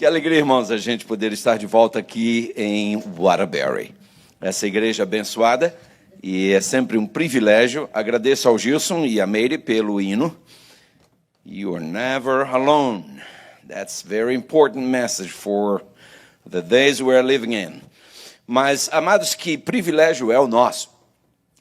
Que alegria, irmãos, a gente poder estar de volta aqui em Waterbury. Essa igreja abençoada, e é sempre um privilégio. Agradeço ao Gilson e a Mary pelo hino. You're never alone. That's a very important message for the days we are living in. Mas, amados, que privilégio é o nosso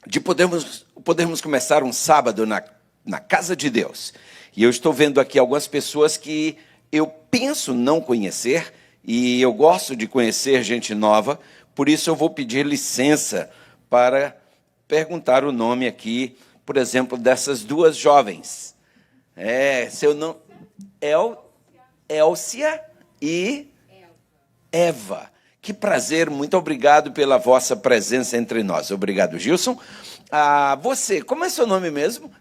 de podermos começar um sábado na casa de Deus. E eu estou vendo aqui algumas pessoas que eu penso não conhecer, e eu gosto de conhecer gente nova, por isso eu vou pedir licença para perguntar o nome aqui, por exemplo, dessas duas jovens. Seu nome... Elcia e Eva. Que prazer, muito obrigado pela vossa presença entre nós. Obrigado, Gilson. Você, como é seu nome mesmo?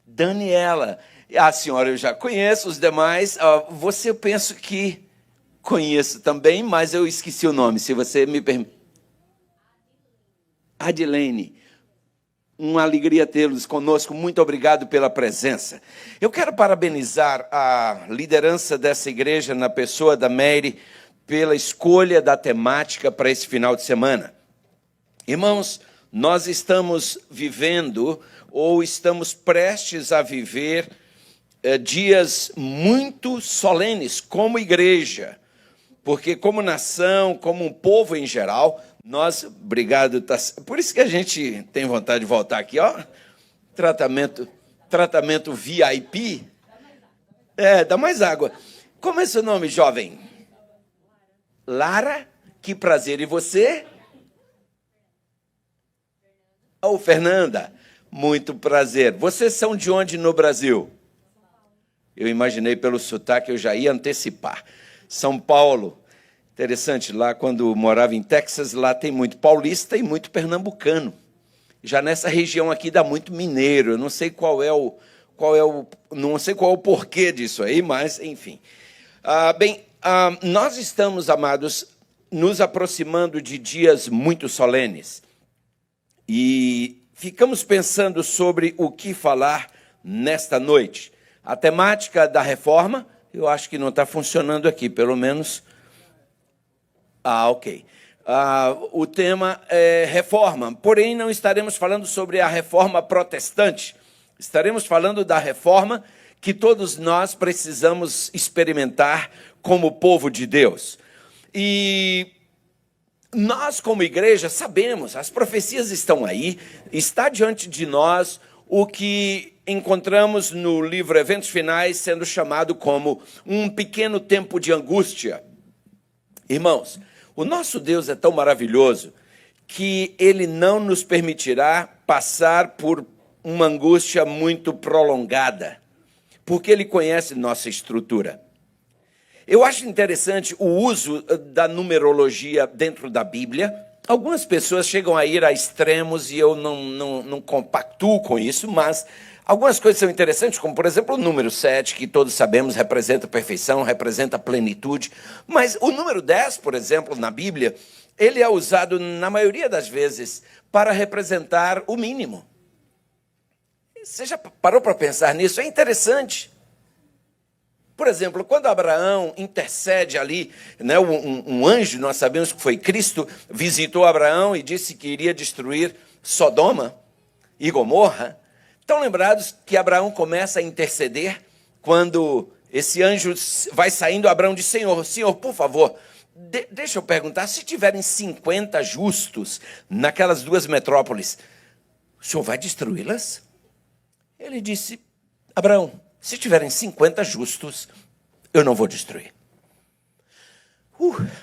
Daniela. A senhora eu já conheço, os demais, você eu penso que conheço também, mas eu esqueci o nome, se você me permite. Adilene. Uma alegria tê-los conosco, muito obrigado pela presença. Eu quero parabenizar a liderança dessa igreja, na pessoa da Mary, pela escolha da temática para esse final de semana. Irmãos, nós estamos vivendo, ou estamos prestes a viver, dias muito solenes como igreja, porque como nação, como um povo em geral, nós, obrigado, por isso que a gente tem vontade de voltar aqui, tratamento VIP, dá mais água. Como é seu nome, jovem? Lara, que prazer, e você? Fernanda, muito prazer. Vocês são de onde no Brasil? Eu imaginei pelo sotaque, eu já ia antecipar. São Paulo. Interessante, lá quando morava em Texas, lá tem muito paulista e muito pernambucano. Já nessa região aqui dá muito mineiro. Eu não sei não sei qual é o porquê disso aí, mas enfim. Nós estamos, amados, nos aproximando de dias muito solenes. E ficamos pensando sobre o que falar nesta noite. A temática da reforma, eu acho que não está funcionando aqui, pelo menos. Ok. O tema é reforma, porém não estaremos falando sobre a reforma protestante. Estaremos falando da reforma que todos nós precisamos experimentar como povo de Deus. E nós, como igreja, sabemos, as profecias estão aí, está diante de nós o que encontramos no livro Eventos Finais, sendo chamado como um pequeno tempo de angústia. Irmãos, o nosso Deus é tão maravilhoso que Ele não nos permitirá passar por uma angústia muito prolongada, porque Ele conhece nossa estrutura. Eu acho interessante o uso da numerologia dentro da Bíblia. Algumas pessoas chegam a ir a extremos e eu não compactuo com isso, mas algumas coisas são interessantes, como, por exemplo, o número 7, que todos sabemos representa perfeição, representa plenitude. Mas o número 10, por exemplo, na Bíblia, ele é usado, na maioria das vezes, para representar o mínimo. Você já parou para pensar nisso? É interessante. Por exemplo, quando Abraão intercede ali, né, um anjo, nós sabemos que foi Cristo, visitou Abraão e disse que iria destruir Sodoma e Gomorra. Estão lembrados que Abraão começa a interceder quando esse anjo vai saindo? Abraão diz: Senhor, por favor, deixa eu perguntar, se tiverem 50 justos naquelas duas metrópoles, o Senhor vai destruí-las? Ele disse: Abraão, se tiverem 50 justos, eu não vou destruir.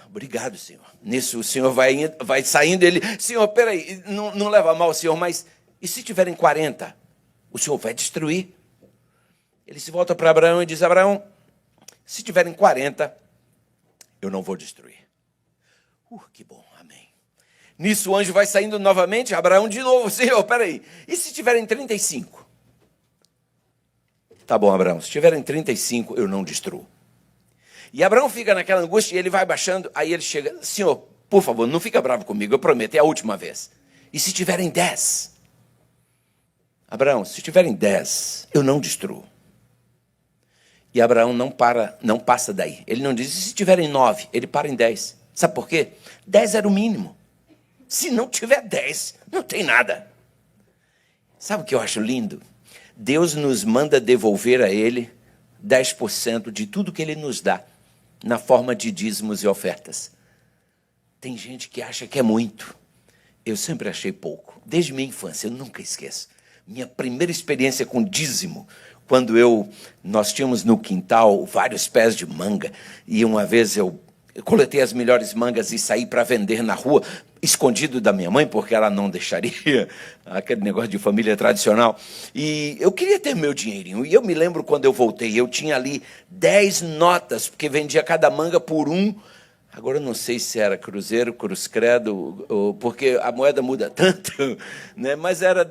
Obrigado, Senhor. Nisso o Senhor vai saindo, ele: Senhor, peraí, não leva mal, Senhor, mas e se tiverem 40? O Senhor vai destruir? Ele se volta para Abraão e diz: Abraão, se tiverem 40, eu não vou destruir. Que bom, amém. Nisso o anjo vai saindo novamente, Abraão de novo: Senhor, peraí, e se tiverem 35? Tá bom, Abraão, se tiverem 35, eu não destruo. E Abraão fica naquela angústia e ele vai baixando, aí ele chega: Senhor, por favor, não fica bravo comigo, eu prometo, é a última vez. E se tiverem 10? Abraão, se tiverem 10, eu não destruo. E E Abraão não passa daí. Ele não diz, e se tiverem 9? Ele para em 10. Sabe por quê? 10 era o mínimo. Se não tiver 10, não tem nada. Sabe o que eu acho lindo? Deus nos manda devolver a Ele 10% de tudo que Ele nos dá, na forma de dízimos e ofertas. Tem gente que acha que é muito. Eu sempre achei pouco. Desde minha infância, eu nunca esqueço. Minha primeira experiência com dízimo, quando nós tínhamos no quintal vários pés de manga, e uma vez eu coletei as melhores mangas e saí para vender na rua, escondido da minha mãe, porque ela não deixaria, aquele negócio de família tradicional. E eu queria ter meu dinheirinho. E eu me lembro quando eu voltei, eu tinha ali 10 notas, porque vendia cada manga por um. Agora eu não sei se era cruzeiro, cruz credo, porque a moeda muda tanto, né? Mas era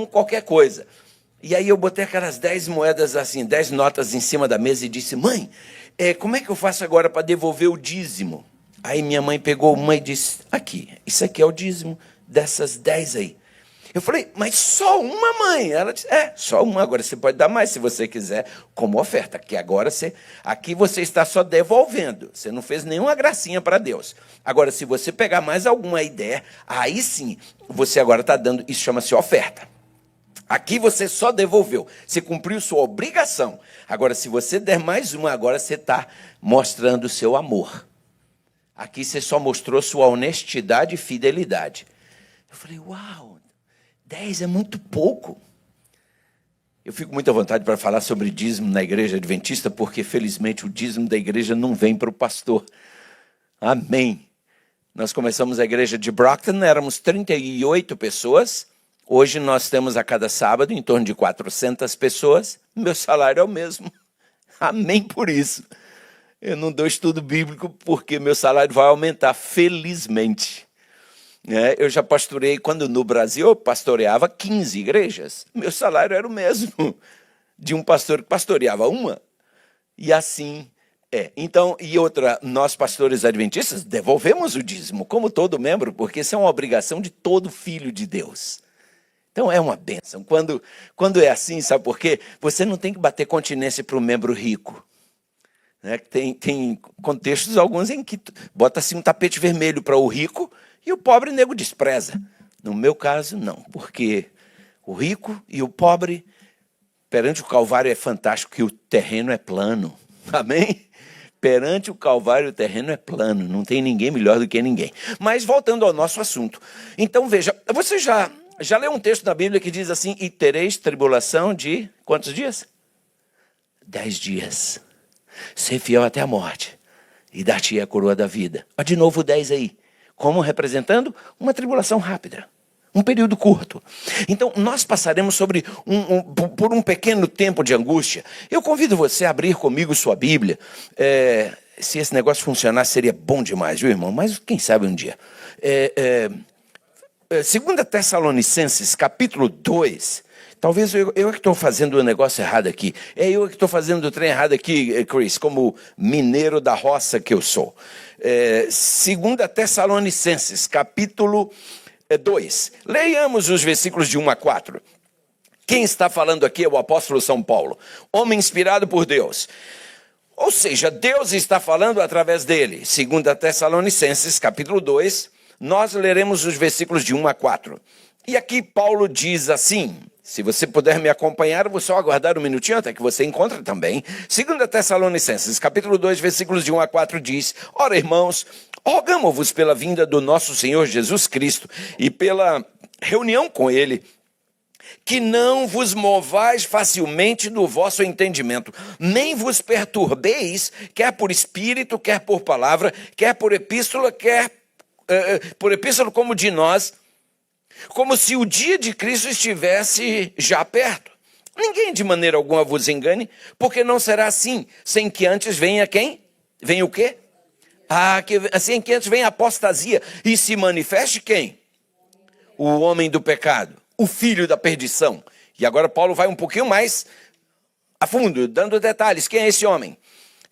qualquer coisa. E aí eu botei aquelas 10 moedas assim, 10 notas em cima da mesa e disse, mãe, como é que eu faço agora para devolver o dízimo? Aí minha mãe pegou uma e disse, aqui, isso aqui é o dízimo dessas 10 aí. Eu falei, mas só uma, mãe? Ela disse, só uma, agora você pode dar mais se você quiser, como oferta, que agora aqui você está só devolvendo, você não fez nenhuma gracinha para Deus. Agora, se você pegar mais alguma ideia, aí sim, você agora está dando, isso chama-se oferta. Aqui você só devolveu, você cumpriu sua obrigação. Agora, se você der mais uma, agora você está mostrando o seu amor. Aqui você só mostrou sua honestidade e fidelidade. Eu falei, uau, 10 é muito pouco. Eu fico muito à vontade para falar sobre dízimo na igreja adventista, porque felizmente o dízimo da igreja não vem para o pastor. Amém. Nós começamos a igreja de Brockton, éramos 38 pessoas. Hoje nós temos a cada sábado em torno de 400 pessoas. Meu salário é o mesmo. Amém por isso. Eu não dou estudo bíblico porque meu salário vai aumentar, felizmente. Eu já pastorei, quando no Brasil eu pastoreava 15 igrejas. Meu salário era o mesmo de um pastor que pastoreava uma. E assim Então, e outra, nós pastores adventistas devolvemos o dízimo, como todo membro, porque isso é uma obrigação de todo filho de Deus. Então é uma bênção. Quando é assim, sabe por quê? Você não tem que bater continência para o membro rico. Tem contextos alguns em que bota-se um tapete vermelho para o rico e o pobre nego despreza. No meu caso, não, porque o rico e o pobre, perante o Calvário é fantástico que o terreno é plano. Amém? Perante o Calvário o terreno é plano, não tem ninguém melhor do que ninguém. Mas voltando ao nosso assunto. Então veja, você já leu um texto na Bíblia que diz assim, e tereis tribulação de quantos dias? 10 dias. Ser fiel até a morte, e dar-te a coroa da vida. De novo 10 aí, como representando uma tribulação rápida, um período curto. Então, nós passaremos por um pequeno tempo de angústia. Eu convido você a abrir comigo sua Bíblia. Se esse negócio funcionar, seria bom demais, viu, irmão? Mas quem sabe um dia. 2 Tessalonicenses, capítulo 2. Talvez eu que estou fazendo o negócio errado aqui. Eu que estou fazendo o trem errado aqui, Chris, como mineiro da roça que eu sou. 2 Tessalonicenses, capítulo 2. Leiamos os versículos de 1 a 4. Quem está falando aqui é o apóstolo São Paulo, homem inspirado por Deus. Ou seja, Deus está falando através dele. 2 Tessalonicenses, capítulo 2, nós leremos os versículos de 1 a 4. E aqui Paulo diz assim... Se você puder me acompanhar, eu vou só aguardar um minutinho até que você encontre também. 2 Tessalonicenses, capítulo 2, versículos de 1 a 4 diz: Ora, irmãos, rogamo-vos pela vinda do nosso Senhor Jesus Cristo e pela reunião com Ele, que não vos movais facilmente do vosso entendimento, nem vos perturbeis, quer por espírito, quer por palavra, quer por epístola, como de nós, como se o dia de Cristo estivesse já perto. Ninguém de maneira alguma vos engane, porque não será assim, sem que antes venha quem? Venha o quê? Sem que antes venha a apostasia, e se manifeste quem? O homem do pecado, o filho da perdição. E agora Paulo vai um pouquinho mais a fundo, dando detalhes. Quem é esse homem?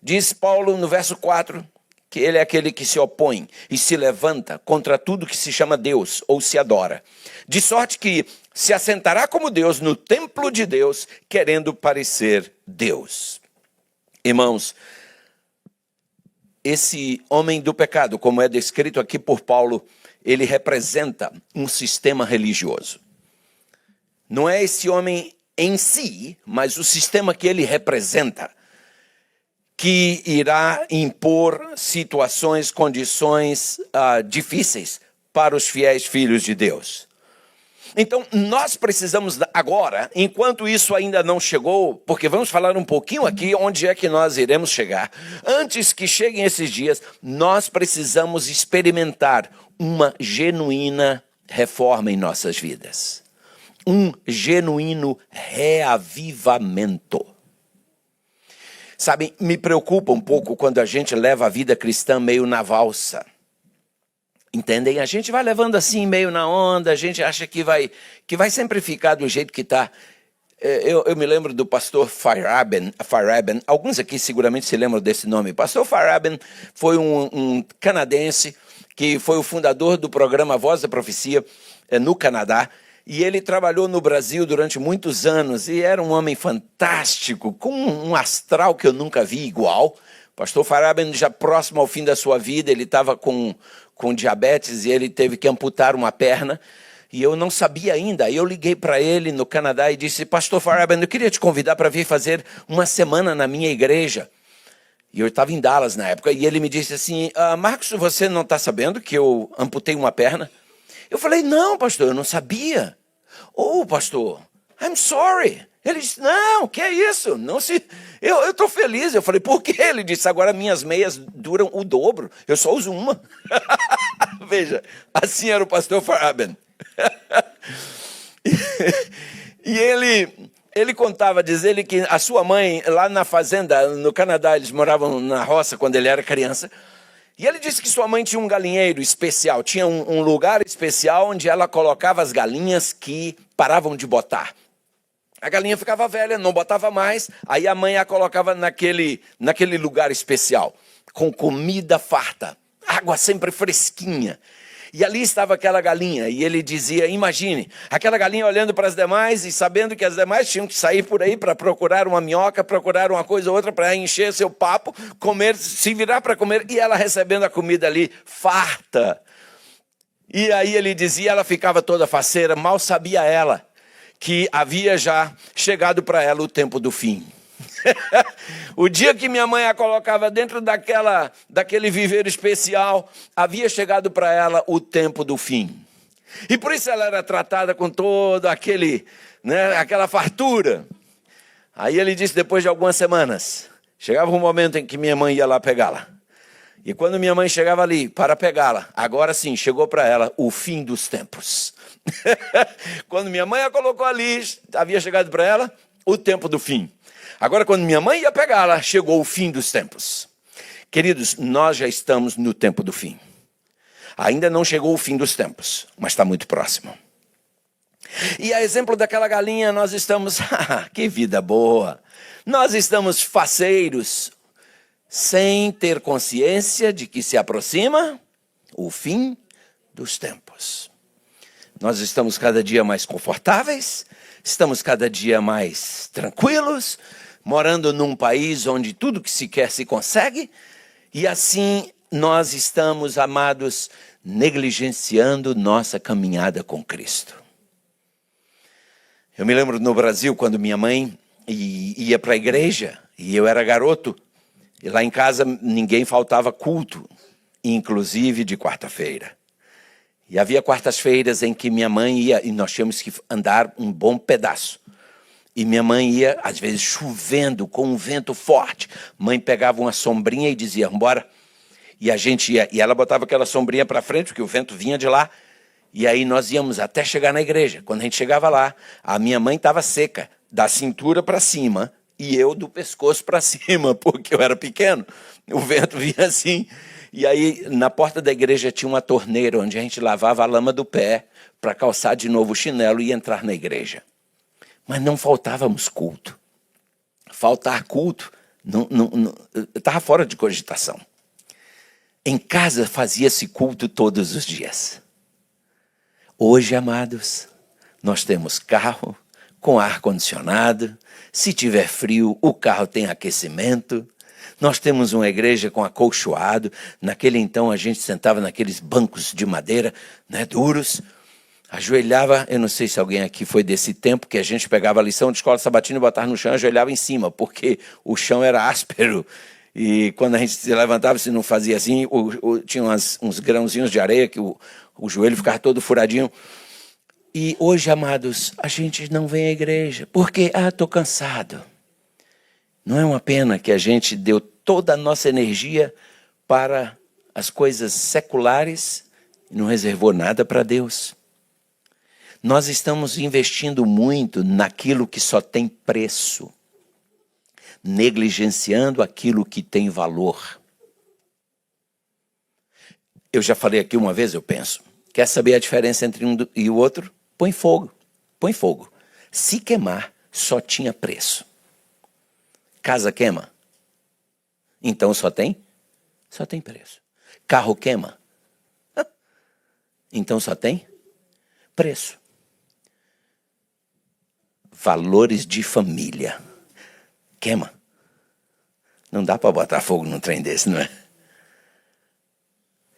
Diz Paulo no verso 4, que ele é aquele que se opõe e se levanta contra tudo que se chama Deus ou se adora. De sorte que se assentará como Deus no templo de Deus, querendo parecer Deus. Irmãos, esse homem do pecado, como é descrito aqui por Paulo, ele representa um sistema religioso. Não é esse homem em si, mas o sistema que ele representa, que irá impor situações, condições difíceis para os fiéis filhos de Deus. Então, nós precisamos agora, enquanto isso ainda não chegou, porque vamos falar um pouquinho aqui onde é que nós iremos chegar. Antes que cheguem esses dias, nós precisamos experimentar uma genuína reforma em nossas vidas. Um genuíno reavivamento. Sabe, me preocupa um pouco quando a gente leva a vida cristã meio na valsa. Entendem? A gente vai levando assim, meio na onda, a gente acha que vai sempre ficar do jeito que está. Eu me lembro do pastor Feyerabend. Alguns aqui seguramente se lembram desse nome. Pastor Feyerabend foi um canadense que foi o fundador do programa Voz da Profecia no Canadá. E ele trabalhou no Brasil durante muitos anos e era um homem fantástico, com um astral que eu nunca vi igual. Pastor Feyerabend, já próximo ao fim da sua vida, ele estava com diabetes e ele teve que amputar uma perna. E eu não sabia ainda. Aí eu liguei para ele no Canadá e disse: Pastor Feyerabend, eu queria te convidar para vir fazer uma semana na minha igreja. E eu estava em Dallas na época. E ele me disse assim: Marcos, você não está sabendo que eu amputei uma perna? Eu falei: não, pastor, eu não sabia. Oh, pastor, I'm sorry. Ele disse: não, que é isso? Eu estou feliz. Eu falei: por quê? Ele disse: agora minhas meias duram o dobro. Eu só uso uma. Veja, assim era o pastor Feyerabend. E ele contava, diz ele, que a sua mãe, lá na fazenda, no Canadá, eles moravam na roça quando ele era criança. E ele disse que sua mãe tinha um galinheiro especial, tinha um lugar especial onde ela colocava as galinhas que paravam de botar. A galinha ficava velha, não botava mais, aí a mãe a colocava naquele lugar especial, com comida farta, água sempre fresquinha. E ali estava aquela galinha, e ele dizia: imagine, aquela galinha olhando para as demais e sabendo que as demais tinham que sair por aí para procurar uma minhoca, procurar uma coisa ou outra para encher seu papo, comer, se virar para comer, e ela recebendo a comida ali farta. E aí ele dizia, ela ficava toda faceira, mal sabia ela que havia já chegado para ela o tempo do fim. O dia que minha mãe a colocava dentro daquele viveiro especial, havia chegado para ela o tempo do fim. E por isso ela era tratada com todo aquela fartura. Aí ele disse, depois de algumas semanas, chegava um momento em que minha mãe ia lá pegá-la. E quando minha mãe chegava ali para pegá-la, agora sim, chegou para ela o fim dos tempos. Quando minha mãe a colocou ali, havia chegado para ela o tempo do fim. Agora, quando minha mãe ia pegá-la, chegou o fim dos tempos. Queridos, nós já estamos no tempo do fim. Ainda não chegou o fim dos tempos, mas está muito próximo. E a exemplo daquela galinha, nós estamos... que vida boa! Nós estamos faceiros, sem ter consciência de que se aproxima o fim dos tempos. Nós estamos cada dia mais confortáveis, estamos cada dia mais tranquilos, morando num país onde tudo que se quer se consegue, e assim nós estamos, amados, negligenciando nossa caminhada com Cristo. Eu me lembro no Brasil, quando minha mãe ia para a igreja, e eu era garoto, e lá em casa ninguém faltava culto, inclusive de quarta-feira. E havia quartas-feiras em que minha mãe ia, e nós tínhamos que andar um bom pedaço. E minha mãe ia, às vezes, chovendo, com um vento forte. Mãe pegava uma sombrinha e dizia, vambora. E a gente ia, e ela botava aquela sombrinha para frente, porque o vento vinha de lá. E aí nós íamos até chegar na igreja. Quando a gente chegava lá, a minha mãe estava seca, da cintura para cima, e eu do pescoço para cima, porque eu era pequeno. O vento vinha assim. E aí, na porta da igreja tinha uma torneira, onde a gente lavava a lama do pé para calçar de novo o chinelo e entrar na igreja. Mas não faltávamos culto. Faltar culto estava fora de cogitação. Em casa fazia-se culto todos os dias. Hoje, amados, nós temos carro com ar-condicionado, Se tiver frio, o carro tem aquecimento. Nós temos uma igreja com acolchoado. Naquele então a gente sentava naqueles bancos de madeira, né, duros. Ajoelhava, eu não sei se alguém aqui foi desse tempo, que a gente pegava a lição de escola sabatina e botava no chão e ajoelhava em cima, porque o chão era áspero. E quando a gente se levantava, se não fazia assim, tinha uns grãozinhos de areia, que o joelho ficava todo furadinho. E hoje, amados, a gente não vem à igreja, porque, estou cansado. Não é uma pena que a gente deu toda a nossa energia para as coisas seculares e não reservou nada para Deus? Nós estamos investindo muito naquilo que só tem preço, negligenciando aquilo que tem valor. Eu já falei aqui uma vez, eu penso, quer saber a diferença entre um e o outro? Põe fogo, põe fogo. Se queimar, só tinha preço. Casa queima, então só tem preço. Carro queima, então só tem preço. Valores de família, queima. Não dá para botar fogo num trem desse, não é?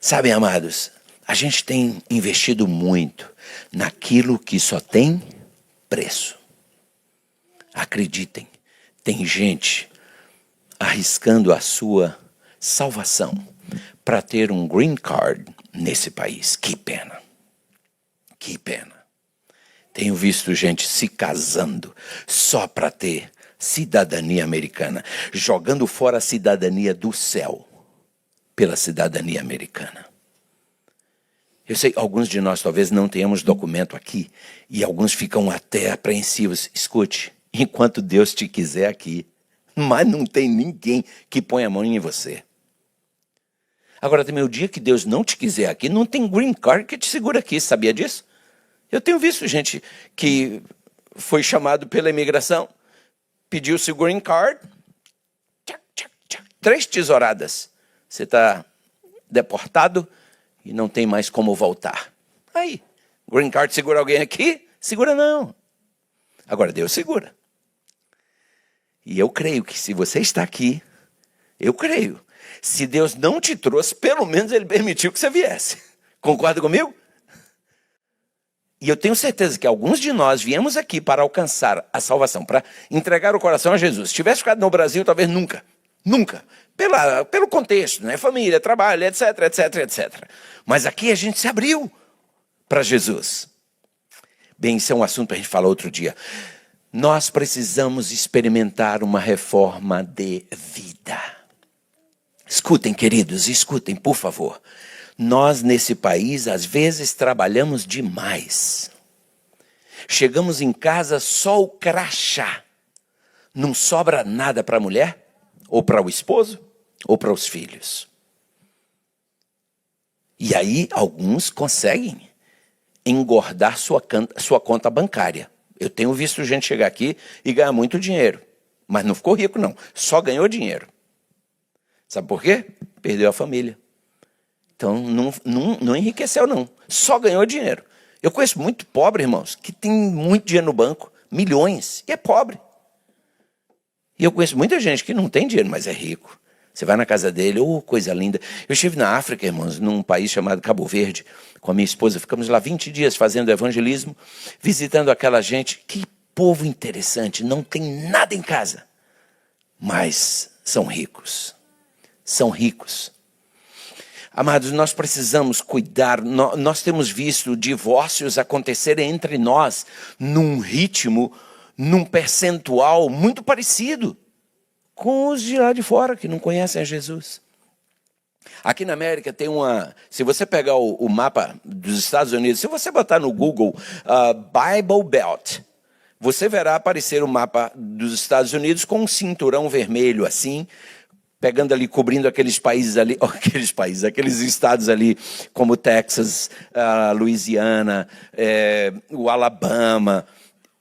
Sabem, amados, a gente tem investido muito naquilo que só tem preço. Acreditem. Tem gente arriscando a sua salvação para ter um green card nesse país. Que pena. Que pena. Tenho visto gente se casando só para ter cidadania americana, jogando fora a cidadania do céu pela cidadania americana. Eu sei, alguns de nós talvez não tenhamos documento aqui e alguns ficam até apreensivos. Escute. Enquanto Deus te quiser aqui, mas não tem ninguém que põe a mão em você. Agora também o dia que Deus não te quiser aqui, não tem green card que te segura aqui, sabia disso? Eu tenho visto gente que foi chamado pela imigração, pediu seu green card, 3 tesouradas. Você está deportado e não tem mais como voltar. Aí, green card segura alguém aqui? Segura não. Agora Deus segura. E eu creio que se você está aqui, eu creio. Se Deus não te trouxe, pelo menos Ele permitiu que você viesse. Concorda comigo? E eu tenho certeza que alguns de nós viemos aqui para alcançar a salvação, para entregar o coração a Jesus. Se tivesse ficado no Brasil, talvez nunca. Nunca. Pelo contexto, né? Família, trabalho, etc, etc, etc. Mas aqui a gente se abriu para Jesus. Bem, isso é um assunto para a gente falar outro dia. Nós precisamos experimentar uma reforma de vida. Escutem, queridos, escutem, por favor. Nós, nesse país, às vezes trabalhamos demais. Chegamos em casa só o crachá. Não sobra nada para a mulher, ou para o esposo, ou para os filhos. E aí, alguns conseguem engordar sua conta bancária. Eu tenho visto gente chegar aqui e ganhar muito dinheiro. Mas não ficou rico, não. Só ganhou dinheiro. Sabe por quê? Perdeu a família. Então, não enriqueceu, não. Só ganhou dinheiro. Eu conheço muito pobre, irmãos, que tem muito dinheiro no banco. Milhões. E é pobre. E eu conheço muita gente que não tem dinheiro, mas é rico. Você vai na casa dele, coisa linda. Eu estive na África, irmãos, num país chamado Cabo Verde, com a minha esposa. Ficamos lá 20 dias fazendo evangelismo, visitando aquela gente. Que povo interessante, não tem nada em casa. Mas são ricos. São ricos. Amados, nós precisamos cuidar. Nós temos visto divórcios acontecerem entre nós num ritmo, num percentual muito parecido com os de lá de fora, que não conhecem a Jesus. Aqui na América tem se você pegar o mapa dos Estados Unidos, se você botar no Google Bible Belt, você verá aparecer o mapa dos Estados Unidos com um cinturão vermelho assim, pegando ali, cobrindo aqueles países ali, aqueles estados ali, como Texas, Louisiana, o Alabama,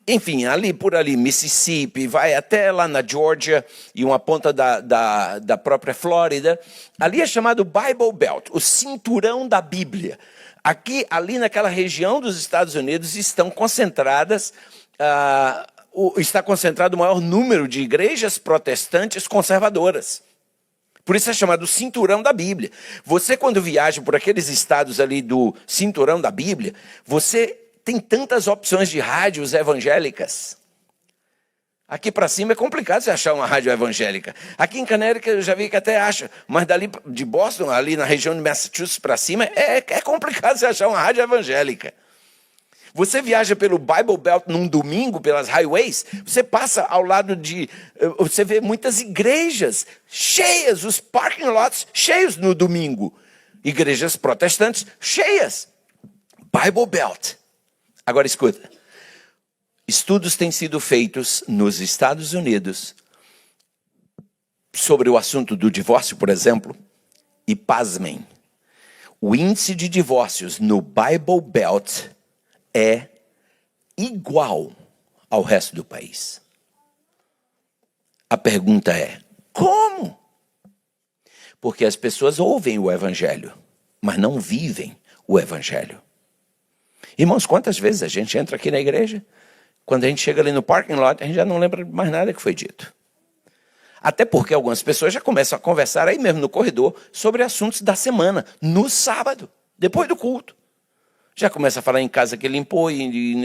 enfim, por ali, Mississippi, vai até lá na Georgia e uma ponta da própria Flórida. Ali é chamado Bible Belt, o cinturão da Bíblia. Ali naquela região dos Estados Unidos estão concentradas está concentrado o maior número de igrejas protestantes conservadoras. Por isso é chamado cinturão da Bíblia. Você, quando viaja por aqueles estados ali do cinturão da Bíblia, você tem tantas opções de rádios evangélicas. Aqui para cima é complicado você achar uma rádio evangélica. Aqui em Connecticut eu já vi que até acha, mas dali de Boston, ali na região de Massachusetts para cima, é complicado você achar uma rádio evangélica. Você viaja pelo Bible Belt num domingo, pelas highways, você passa ao lado de... Você vê muitas igrejas cheias, os parking lots cheios no domingo. Igrejas protestantes cheias. Bible Belt. Agora escuta. Estudos têm sido feitos nos Estados Unidos sobre o assunto do divórcio, por exemplo, e pasmem, o índice de divórcios no Bible Belt é igual ao resto do país. A pergunta é, como? Porque as pessoas ouvem o evangelho, mas não vivem o evangelho. Irmãos, quantas vezes a gente entra aqui na igreja, quando a gente chega ali no parking lot, a gente já não lembra mais nada que foi dito. Até porque algumas pessoas já começam a conversar aí mesmo no corredor sobre assuntos da semana, no sábado, depois do culto. Já começa a falar em casa que limpou, e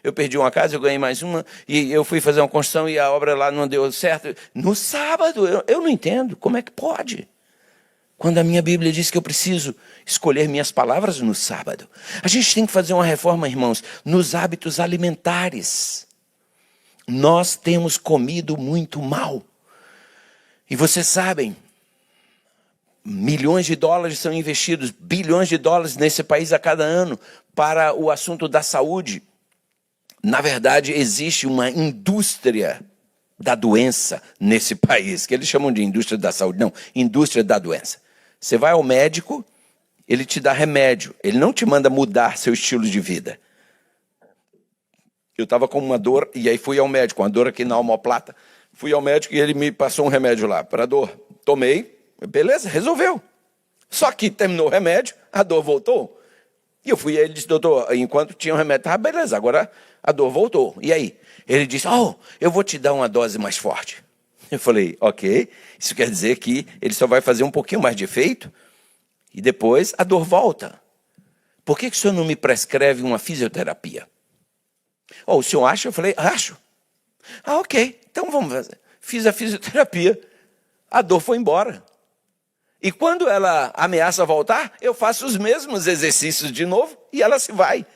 eu perdi uma casa, eu ganhei mais uma, e eu fui fazer uma construção e a obra lá não deu certo. No sábado, eu não entendo, como é que pode? Quando a minha Bíblia diz que eu preciso escolher minhas palavras no sábado. A gente tem que fazer uma reforma, irmãos, nos hábitos alimentares. Nós temos comido muito mal. E vocês sabem, milhões de dólares são investidos, bilhões de dólares nesse país a cada ano para o assunto da saúde. Na verdade, existe uma indústria da doença nesse país, que eles chamam de indústria da saúde. Não, indústria da doença. Você vai ao médico, ele te dá remédio. Ele não te manda mudar seu estilo de vida. Eu estava com uma dor, e aí fui ao médico, uma dor aqui na omoplata. Fui ao médico e ele me passou um remédio lá para dor. Tomei, beleza, resolveu. Só que terminou o remédio, a dor voltou. E eu fui, ele disse, doutor, enquanto tinha o remédio, tá, beleza, agora a dor voltou. E aí? Ele disse, eu vou te dar uma dose mais forte. Eu falei, ok, isso quer dizer que ele só vai fazer um pouquinho mais de efeito e depois a dor volta. Por que o senhor não me prescreve uma fisioterapia? O senhor acha? Eu falei, acho. Ok, então vamos fazer. Fiz a fisioterapia, a dor foi embora. E quando ela ameaça voltar, eu faço os mesmos exercícios de novo e ela se vai.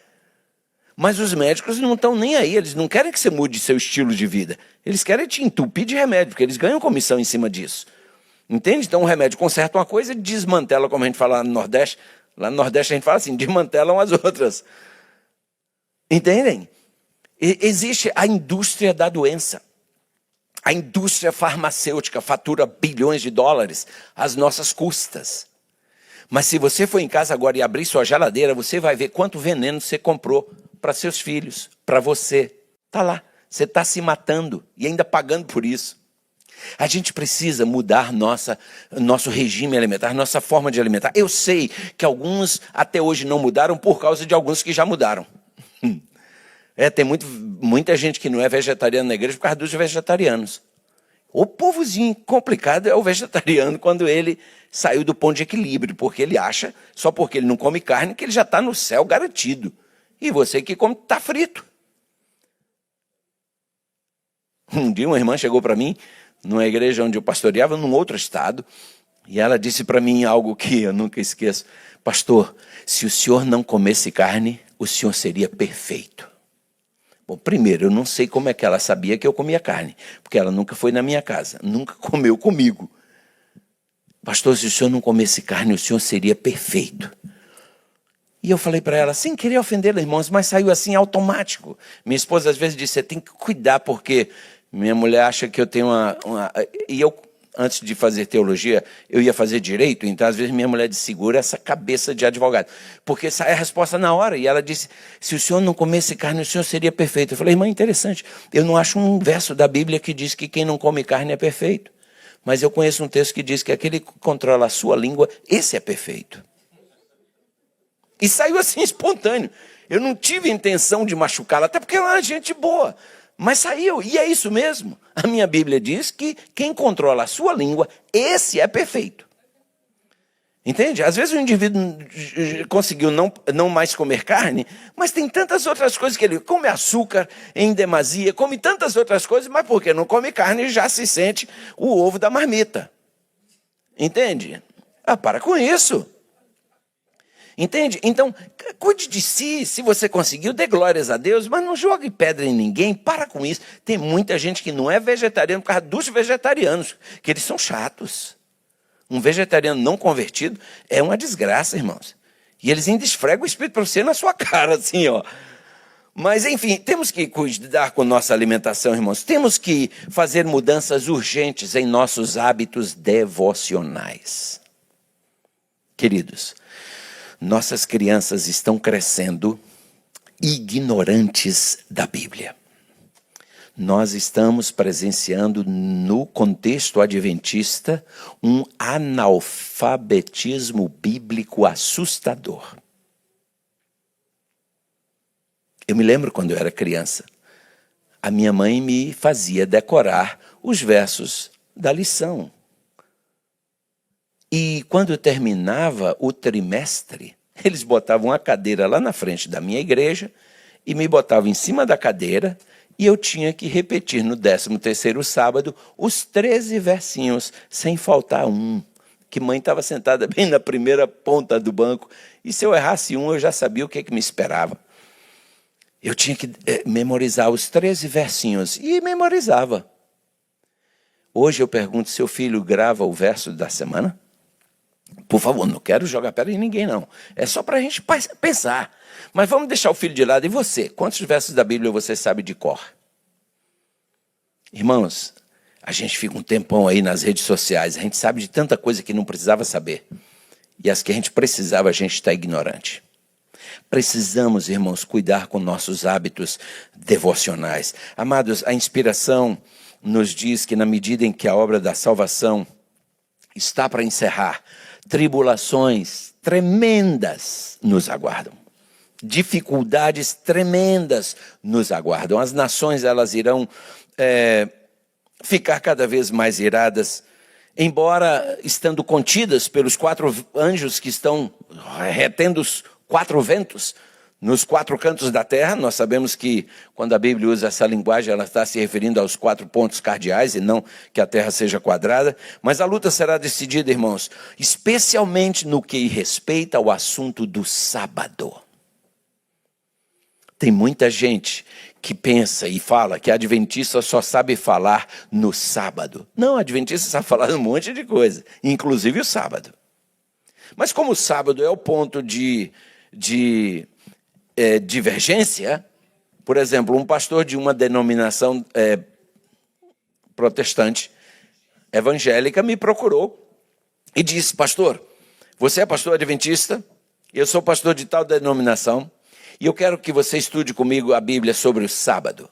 Mas os médicos não estão nem aí, eles não querem que você mude seu estilo de vida. Eles querem te entupir de remédio, porque eles ganham comissão em cima disso. Entende? Então o remédio conserta uma coisa e desmantela, como a gente fala lá no Nordeste. Lá no Nordeste a gente fala assim, desmantelam as outras. Entendem? Existe a indústria da doença. A indústria farmacêutica fatura bilhões de dólares às nossas custas. Mas se você for em casa agora e abrir sua geladeira, você vai ver quanto veneno você comprou para seus filhos, para você. Está lá, você está se matando e ainda pagando por isso. A gente precisa mudar nosso regime alimentar, nossa forma de alimentar. Eu sei que alguns até hoje não mudaram por causa de alguns que já mudaram. Tem muita gente que não é vegetariana na igreja por causa dos vegetarianos. O povozinho complicado é o vegetariano quando ele saiu do ponto de equilíbrio, porque ele acha, só porque ele não come carne, que ele já está no céu garantido. E você que come está frito. Um dia uma irmã chegou para mim, numa igreja onde eu pastoreava, num outro estado, e ela disse para mim algo que eu nunca esqueço. Pastor, se o senhor não comesse carne, o senhor seria perfeito. Bom, primeiro, eu não sei como é que ela sabia que eu comia carne, porque ela nunca foi na minha casa, nunca comeu comigo. Pastor, se o senhor não comesse carne, o senhor seria perfeito. E eu falei para ela, sem querer ofendê-la, irmãos, mas saiu assim automático. Minha esposa às vezes disse, você tem que cuidar, porque minha mulher acha que eu tenho E eu, antes de fazer teologia, eu ia fazer direito, então às vezes minha mulher disse, segura essa cabeça de advogado. Porque sai a resposta na hora, e ela disse, se o senhor não comesse carne, o senhor seria perfeito. Eu falei, irmã, interessante, eu não acho um verso da Bíblia que diz que quem não come carne é perfeito. Mas eu conheço um texto que diz que aquele que controla a sua língua, esse é perfeito. E saiu assim espontâneo. Eu não tive intenção de machucá-la, até porque ela é gente boa. Mas saiu, e é isso mesmo. A minha Bíblia diz que quem controla a sua língua, esse é perfeito. Entende? Às vezes o indivíduo conseguiu não mais comer carne, mas tem tantas outras coisas que ele come açúcar em demasia, come tantas outras coisas, mas porque não come carne já se sente o ovo da marmita. Entende? Para com isso. Entende? Então, cuide de si, se você conseguiu, dê glórias a Deus, mas não jogue pedra em ninguém, para com isso. Tem muita gente que não é vegetariano por causa dos vegetarianos, que eles são chatos. Um vegetariano não convertido é uma desgraça, irmãos. E eles ainda esfregam o Espírito para você na sua cara, assim, ó. Mas, enfim, temos que cuidar com nossa alimentação, irmãos. Temos que fazer mudanças urgentes em nossos hábitos devocionais. Queridos, nossas crianças estão crescendo ignorantes da Bíblia. Nós estamos presenciando no contexto adventista um analfabetismo bíblico assustador. Eu me lembro quando eu era criança, a minha mãe me fazia decorar os versos da lição. E quando terminava o trimestre, eles botavam a cadeira lá na frente da minha igreja e me botavam em cima da cadeira e eu tinha que repetir no 13º sábado os 13 versinhos, sem faltar um. Que mãe estava sentada bem na primeira ponta do banco e se eu errasse um, eu já sabia o que me esperava. Eu tinha que memorizar os 13 versinhos e memorizava. Hoje eu pergunto, seu filho grava o verso da semana? Por favor, não quero jogar pedra em ninguém, não. É só para a gente pensar. Mas vamos deixar o filho de lado. E você? Quantos versos da Bíblia você sabe de cor? Irmãos, a gente fica um tempão aí nas redes sociais. A gente sabe de tanta coisa que não precisava saber. E as que a gente precisava, a gente está ignorante. Precisamos, irmãos, cuidar com nossos hábitos devocionais. Amados, a inspiração nos diz que na medida em que a obra da salvação está para encerrar, tribulações tremendas nos aguardam. Dificuldades tremendas nos aguardam. As nações, elas irão ficar cada vez mais iradas, embora estando contidas pelos 4 anjos que estão retendo os 4 ventos nos 4 cantos da terra. Nós sabemos que quando a Bíblia usa essa linguagem, ela está se referindo aos 4 pontos cardeais e não que a terra seja quadrada. Mas a luta será decidida, irmãos, especialmente no que respeita ao assunto do sábado. Tem muita gente que pensa e fala que a adventista só sabe falar no sábado. Não, a adventista sabe falar um monte de coisa, inclusive o sábado. Mas como o sábado é o ponto de divergência, por exemplo, um pastor de uma denominação protestante, evangélica, me procurou e disse, pastor, você é pastor adventista, eu sou pastor de tal denominação, e eu quero que você estude comigo a Bíblia sobre o sábado,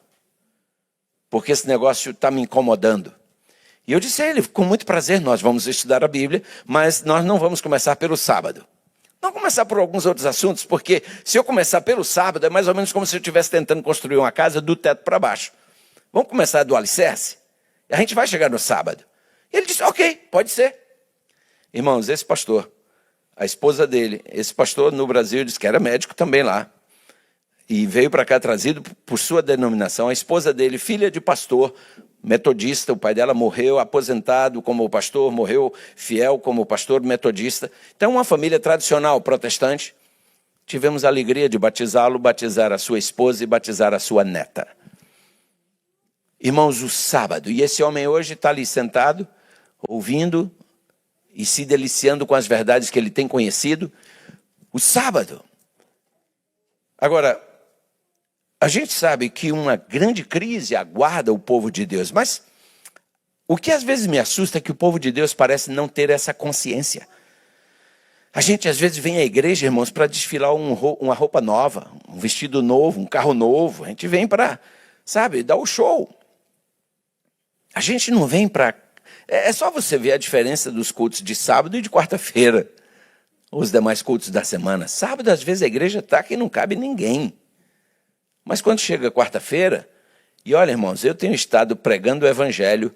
porque esse negócio está me incomodando. E eu disse a ele, com muito prazer, nós vamos estudar a Bíblia, mas nós não vamos começar pelo sábado. Vamos começar por alguns outros assuntos, porque se eu começar pelo sábado, é mais ou menos como se eu estivesse tentando construir uma casa do teto para baixo. Vamos começar do alicerce? A gente vai chegar no sábado. E ele disse, ok, pode ser. Irmãos, esse pastor, a esposa dele, esse pastor no Brasil disse que era médico também lá. E veio para cá trazido por sua denominação. A esposa dele, filha de pastor, metodista, o pai dela morreu aposentado como pastor, morreu fiel como pastor metodista. Então, uma família tradicional protestante. Tivemos a alegria de batizá-lo, batizar a sua esposa e batizar a sua neta. Irmãos, o sábado. E esse homem hoje está ali sentado, ouvindo e se deliciando com as verdades que ele tem conhecido. O sábado. Agora, a gente sabe que uma grande crise aguarda o povo de Deus, mas o que às vezes me assusta é que o povo de Deus parece não ter essa consciência. A gente às vezes vem à igreja, irmãos, para desfilar uma roupa nova, um vestido novo, um carro novo. A gente vem para, sabe, dar o show. A gente não vem para... É só você ver a diferença dos cultos de sábado e de quarta-feira. Os demais cultos da semana. Sábado, às vezes, a igreja está que não cabe ninguém. Mas quando chega quarta-feira, E olha, irmãos, eu tenho estado pregando o evangelho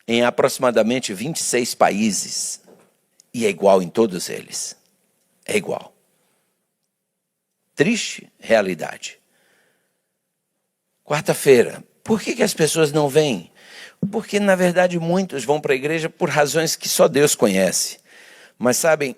em aproximadamente 26 países. E é igual em todos eles. É igual. Triste realidade. Quarta-feira, por que as pessoas não vêm? Porque, na verdade, muitos vão para a igreja por razões que só Deus conhece. Mas, sabem,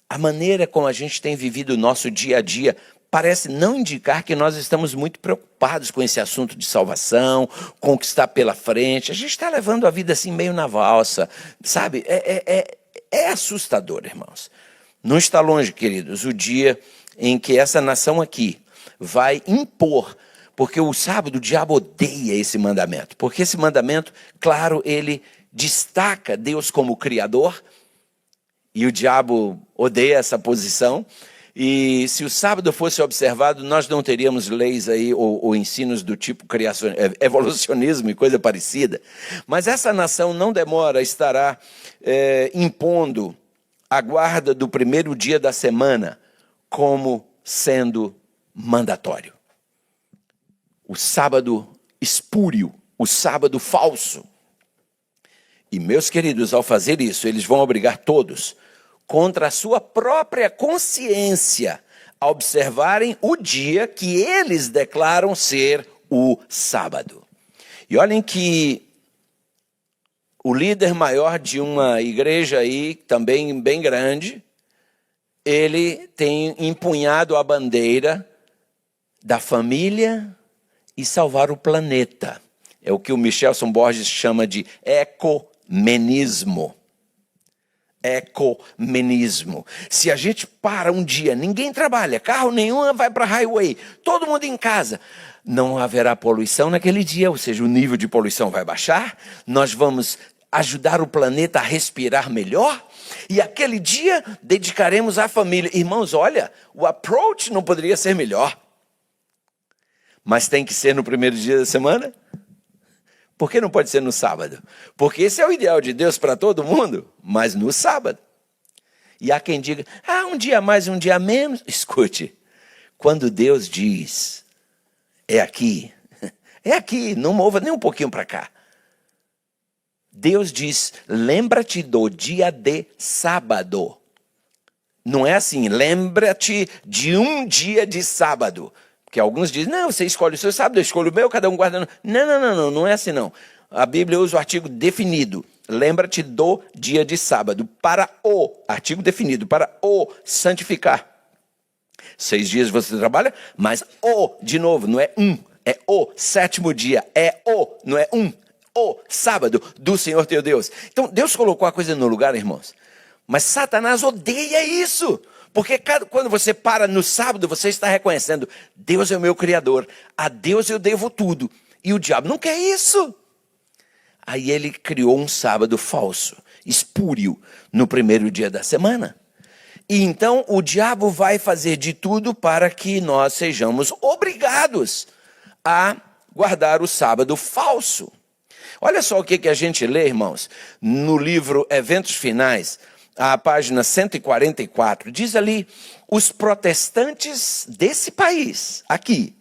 a maneira como a gente tem vivido o nosso dia a dia parece não indicar que nós estamos muito preocupados com esse assunto de salvação, com o que está pela frente. A gente está levando a vida assim meio na valsa, sabe? É assustador, irmãos. Não está longe, queridos, o dia em que essa nação aqui vai impor, porque o sábado o diabo odeia esse mandamento, porque esse mandamento, claro, ele destaca Deus como Criador, e o diabo odeia essa posição. E se o sábado fosse observado, nós não teríamos leis aí ou ensinos do tipo evolucionismo e coisa parecida. Mas essa nação não demora, estará impondo a guarda do primeiro dia da semana como sendo mandatório. O sábado espúrio, o sábado falso. E, meus queridos, ao fazer isso, eles vão obrigar todos, contra a sua própria consciência, a observarem o dia que eles declaram ser o sábado. E olhem que o líder maior de uma igreja aí, também bem grande, ele tem empunhado a bandeira da família e salvar o planeta. É o que o Michelson Borges chama de ecumenismo. Ecumenismo. Se a gente para um dia, ninguém trabalha, carro nenhum vai para a highway, todo mundo em casa, não haverá poluição naquele dia, ou seja, o nível de poluição vai baixar, nós vamos ajudar o planeta a respirar melhor, e aquele dia dedicaremos à família. Irmãos, olha, o approach não poderia ser melhor. Mas tem que ser no primeiro dia da semana? Por que não pode ser no sábado? Porque esse é o ideal de Deus para todo mundo, mas no sábado. E há quem diga, um dia mais, um dia menos. Escute, quando Deus diz, é aqui, não mova nem um pouquinho para cá. Deus diz, lembra-te do dia de sábado. Não é assim, lembra-te de um dia de sábado. Porque alguns dizem, não, você escolhe o seu sábado, eu escolho o meu, cada um guarda. Não é assim não. A Bíblia usa o artigo definido. Lembra-te do dia de sábado. Para o, artigo definido, para o santificar. 6 dias você trabalha, mas o, de novo, não é é o sétimo dia. Não é o sábado do Senhor teu Deus. Então, Deus colocou a coisa no lugar, irmãos. Mas Satanás odeia isso. Porque quando você para no sábado, você está reconhecendo, Deus é o meu Criador, a Deus eu devo tudo. E o diabo não quer isso. Aí ele criou um sábado falso, espúrio, no primeiro dia da semana. E então o diabo vai fazer de tudo para que nós sejamos obrigados a guardar o sábado falso. Olha só o que a gente lê, irmãos, no livro Eventos Finais, a página 144, diz ali, os protestantes desse país, aqui,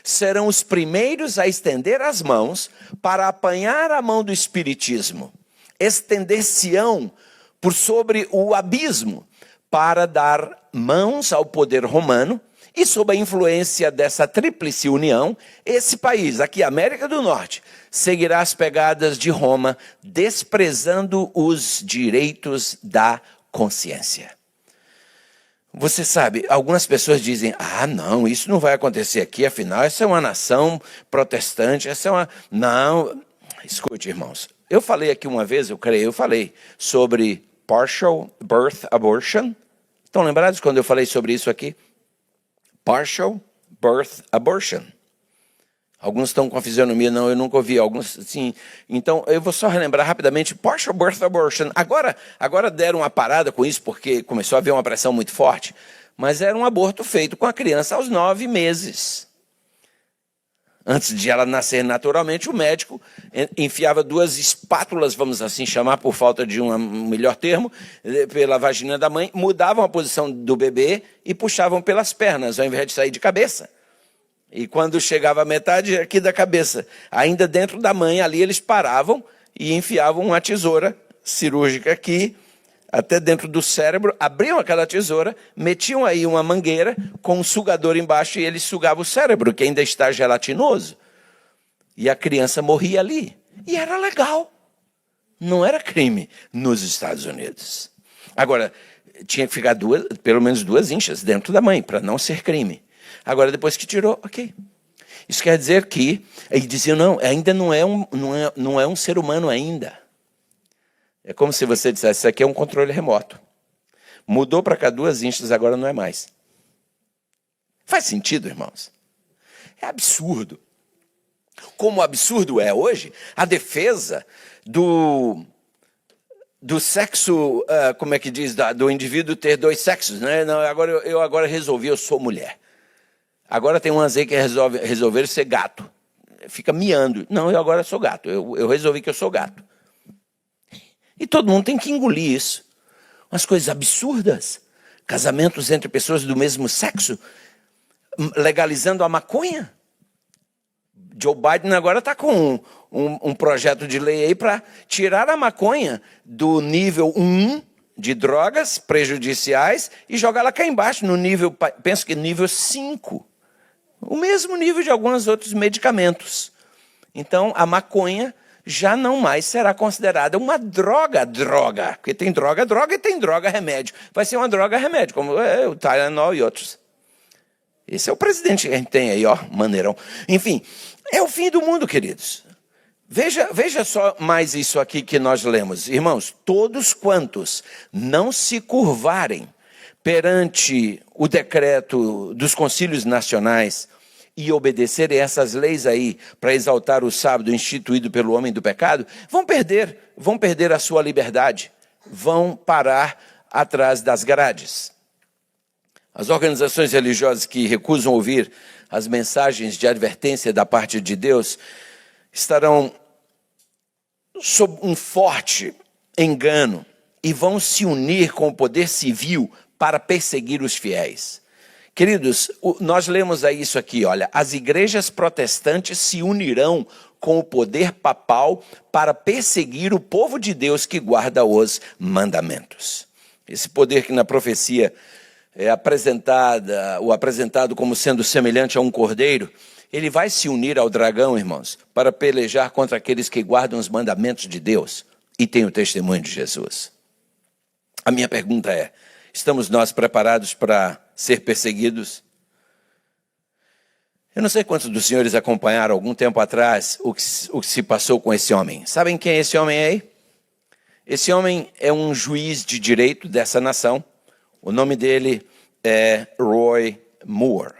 serão os primeiros a estender as mãos para apanhar a mão do espiritismo, estender-se-ão por sobre o abismo para dar mãos ao poder romano e sob a influência dessa tríplice união, esse país, aqui, América do Norte, seguirá as pegadas de Roma, desprezando os direitos da consciência. Você sabe, algumas pessoas dizem, não, isso não vai acontecer aqui, afinal, essa é uma nação protestante, Não, escute, irmãos, eu falei aqui uma vez, eu falei sobre partial birth abortion. Estão lembrados quando eu falei sobre isso aqui? Partial birth abortion. Alguns estão com a fisionomia, não, eu nunca ouvi. Alguns, sim. Então, eu vou só relembrar rapidamente. Partial birth abortion. Agora deram uma parada com isso, porque começou a haver uma pressão muito forte. Mas era um aborto feito com a criança aos 9 meses. Antes de ela nascer naturalmente, o médico enfiava 2 espátulas, vamos assim chamar, por falta de um melhor termo, pela vagina da mãe, mudavam a posição do bebê e puxavam pelas pernas, ao invés de sair de cabeça. E quando chegava a metade aqui da cabeça, ainda dentro da mãe, ali eles paravam e enfiavam uma tesoura cirúrgica aqui, até dentro do cérebro, abriam aquela tesoura, metiam aí uma mangueira com um sugador embaixo e ele sugava o cérebro, que ainda está gelatinoso. E a criança morria ali. E era legal. Não era crime nos Estados Unidos. Agora, tinha que ficar pelo menos 2 inchas dentro da mãe, para não ser crime. Agora, depois que tirou, ok. Isso quer dizer que... Aí diziam, não, ainda não é um ser humano ainda. É como se você dissesse, isso aqui é um controle remoto. Mudou para cá 2 inchas, agora não é mais. Faz sentido, irmãos? É absurdo. Como absurdo é hoje a defesa do sexo, como é que diz, do indivíduo ter 2 sexos, né? Não, eu agora resolvi, eu sou mulher. Agora tem umas aí que resolveram ser gato. Fica miando. Não, eu agora sou gato. Eu resolvi que eu sou gato. E todo mundo tem que engolir isso. Umas coisas absurdas. Casamentos entre pessoas do mesmo sexo. Legalizando a maconha. Joe Biden agora está com um projeto de lei aí para tirar a maconha do nível 1 de drogas prejudiciais e jogar ela cá embaixo, no nível, penso que nível 5. O mesmo nível de alguns outros medicamentos. Então, a maconha já não mais será considerada uma droga. Porque tem droga e tem droga remédio. Vai ser uma droga remédio, como o Tylenol e outros. Esse é o presidente que a gente tem aí, ó, maneirão. Enfim, é o fim do mundo, queridos. Veja só mais isso aqui que nós lemos. Irmãos, todos quantos não se curvarem perante o decreto dos concílios nacionais e obedecerem essas leis aí para exaltar o sábado instituído pelo homem do pecado, vão perder a sua liberdade, vão parar atrás das grades. As organizações religiosas que recusam ouvir as mensagens de advertência da parte de Deus estarão sob um forte engano e vão se unir com o poder civil para perseguir os fiéis. Queridos, nós lemos aí isso aqui, olha, as igrejas protestantes se unirão com o poder papal para perseguir o povo de Deus que guarda os mandamentos. Esse poder que na profecia é apresentado como sendo semelhante a um cordeiro, ele vai se unir ao dragão, irmãos, para pelejar contra aqueles que guardam os mandamentos de Deus e têm o testemunho de Jesus. A minha pergunta é, estamos nós preparados para ser perseguidos? Eu não sei quantos dos senhores acompanharam algum tempo atrás o que se passou com esse homem. Sabem quem é esse homem aí? Esse homem é um juiz de direito dessa nação. O nome dele é Roy Moore.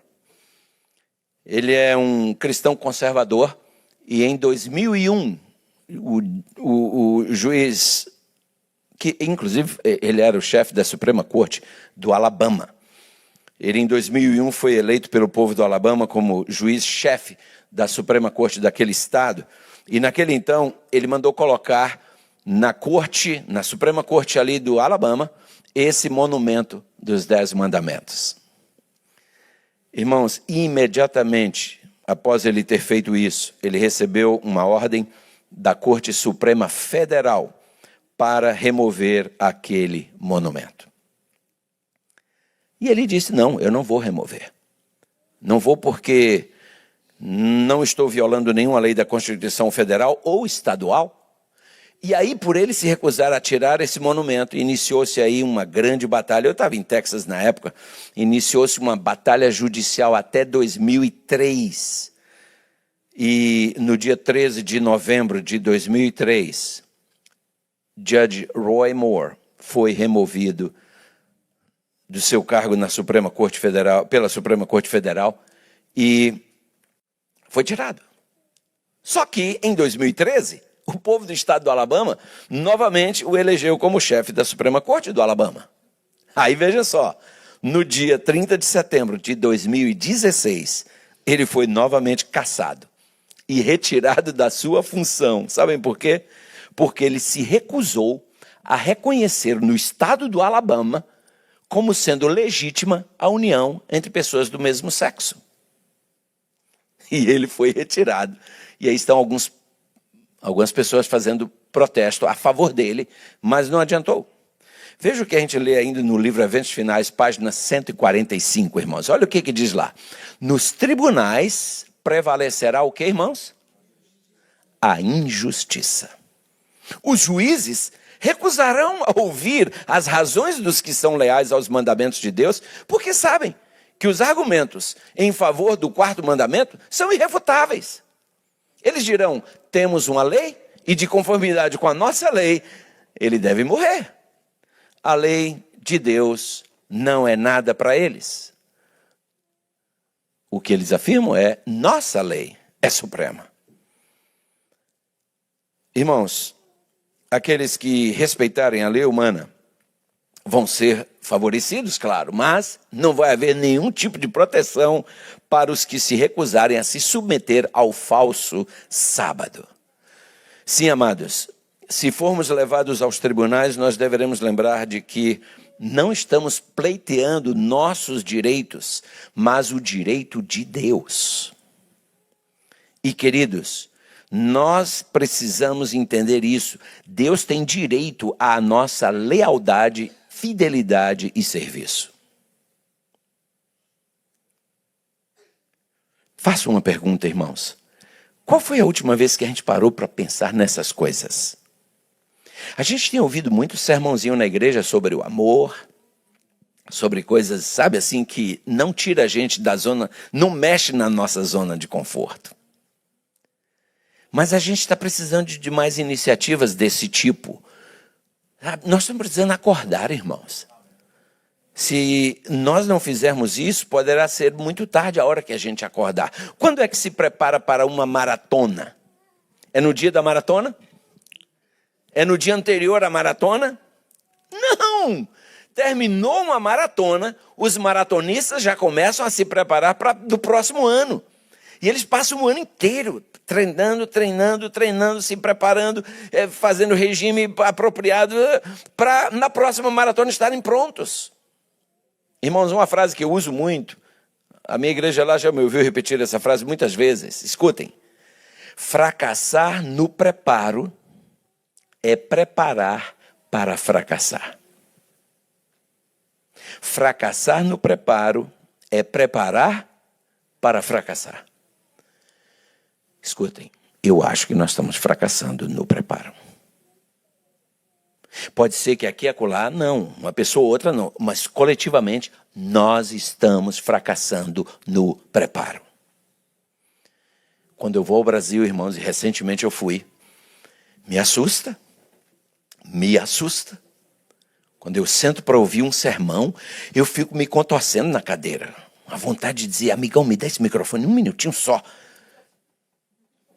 Ele é um cristão conservador e em 2001 o juiz, que inclusive ele era o chefe da Suprema Corte do Alabama, ele em 2001 foi eleito pelo povo do Alabama como juiz-chefe da Suprema Corte daquele estado, e naquele então ele mandou colocar na Suprema Corte ali do Alabama, esse monumento dos 10 mandamentos. Irmãos, imediatamente após ele ter feito isso, ele recebeu uma ordem da Corte Suprema Federal para remover aquele monumento. E ele disse, não, eu não vou remover. Não vou porque não estou violando nenhuma lei da Constituição Federal ou estadual. E aí, por ele se recusar a tirar esse monumento, iniciou-se aí uma grande batalha. Eu estava em Texas na época. Iniciou-se uma batalha judicial até 2003. E no dia 13 de novembro de 2003, Judge Roy Moore foi removido do seu cargo na Suprema Corte Federal, pela Suprema Corte Federal, e foi tirado. Só que, em 2013... o povo do estado do Alabama novamente o elegeu como chefe da Suprema Corte do Alabama. Aí veja só, no dia 30 de setembro de 2016, ele foi novamente cassado e retirado da sua função. Sabem por quê? Porque ele se recusou a reconhecer no estado do Alabama como sendo legítima a união entre pessoas do mesmo sexo. E ele foi retirado. E aí estão algumas pessoas fazendo protesto a favor dele, mas não adiantou. Veja o que a gente lê ainda no livro Eventos Finais, página 145, irmãos. Olha o que diz lá. Nos tribunais prevalecerá o que, irmãos? A injustiça. Os juízes recusarão a ouvir as razões dos que são leais aos mandamentos de Deus, porque sabem que os argumentos em favor do quarto mandamento são irrefutáveis. Eles dirão, temos uma lei e de conformidade com a nossa lei, ele deve morrer. A lei de Deus não é nada para eles. O que eles afirmam é, nossa lei é suprema. Irmãos, aqueles que respeitarem a lei humana vão ser favorecidos, claro, mas não vai haver nenhum tipo de proteção para os que se recusarem a se submeter ao falso sábado. Sim, amados, se formos levados aos tribunais, nós deveremos lembrar de que não estamos pleiteando nossos direitos, mas o direito de Deus. E, queridos, nós precisamos entender isso. Deus tem direito à nossa lealdade, fidelidade e serviço. Faço uma pergunta, irmãos. Qual foi a última vez que a gente parou para pensar nessas coisas? A gente tem ouvido muito sermãozinho na igreja sobre o amor, sobre coisas, sabe assim, que não tira a gente da zona, não mexe na nossa zona de conforto. Mas a gente está precisando de mais iniciativas desse tipo. Nós estamos precisando acordar, irmãos. Se nós não fizermos isso, poderá ser muito tarde a hora que a gente acordar. Quando é que se prepara para uma maratona? É no dia da maratona? É no dia anterior à maratona? Não! Terminou uma maratona, os maratonistas já começam a se preparar para do próximo ano. E eles passam o ano inteiro treinando, se preparando, fazendo regime apropriado para na próxima maratona estarem prontos. Irmãos, uma frase que eu uso muito, a minha igreja lá já me ouviu repetir essa frase muitas vezes. Escutem. Fracassar no preparo é preparar para fracassar. Fracassar no preparo é preparar para fracassar. Escutem, eu acho que nós estamos fracassando no preparo. Pode ser que aqui e acolá, não, uma pessoa ou outra não, mas coletivamente nós estamos fracassando no preparo. Quando eu vou ao Brasil, irmãos, e recentemente eu fui, me assusta. Quando eu sento para ouvir um sermão, eu fico me contorcendo na cadeira. A vontade de dizer, amigão, me dá esse microfone um minutinho só.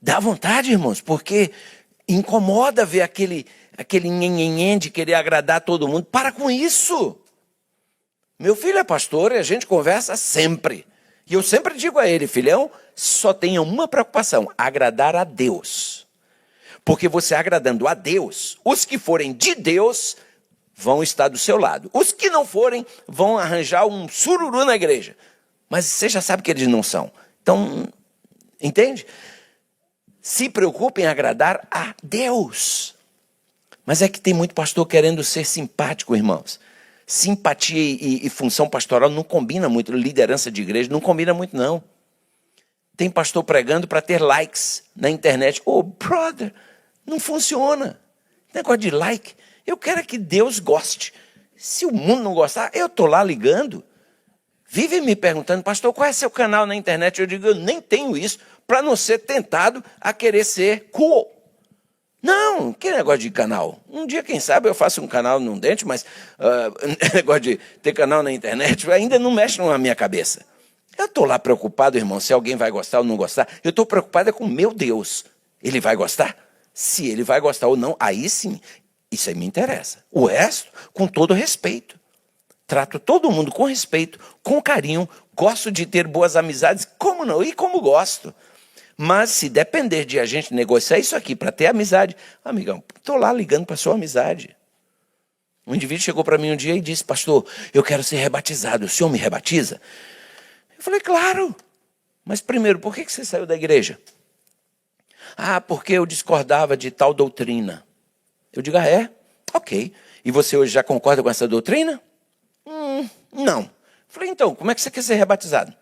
Dá vontade, irmãos, porque incomoda ver aquele nhenhenhen de querer agradar todo mundo. Para com isso. Meu filho é pastor e a gente conversa sempre. E eu sempre digo a ele, filhão, só tenha uma preocupação, agradar a Deus. Porque você agradando a Deus, os que forem de Deus vão estar do seu lado. Os que não forem vão arranjar um sururu na igreja. Mas você já sabe que eles não são. Então, entende? Se preocupe em agradar a Deus. Mas é que tem muito pastor querendo ser simpático, irmãos. Simpatia e função pastoral não combina muito. Liderança de igreja não combina muito, não. Tem pastor pregando para ter likes na internet. Oh, brother, não funciona. Negócio de like. Eu quero é que Deus goste. Se o mundo não gostar, eu estou lá ligando. Vive me perguntando, pastor, qual é seu canal na internet? Eu digo, eu nem tenho isso, para não ser tentado a querer ser cool. Não, que negócio de canal? Um dia, quem sabe, eu faço um canal num dente, mas negócio de ter canal na internet ainda não mexe na minha cabeça. Eu estou lá preocupado, irmão, se alguém vai gostar ou não gostar. Eu estou preocupado com meu Deus. Ele vai gostar? Se ele vai gostar ou não, aí sim, isso aí me interessa. O resto, com todo respeito. Trato todo mundo com respeito, com carinho, gosto de ter boas amizades, como não? E como gosto. Mas se depender de a gente negociar isso aqui para ter amizade, amigão, estou lá ligando para a sua amizade. Um indivíduo chegou para mim um dia e disse, pastor, eu quero ser rebatizado, o senhor me rebatiza? Eu falei, claro. Mas primeiro, por que você saiu da igreja? Ah, porque eu discordava de tal doutrina. Eu digo, é? Ok. E você hoje já concorda com essa doutrina? Não. Falei, então, como é que você quer ser rebatizado?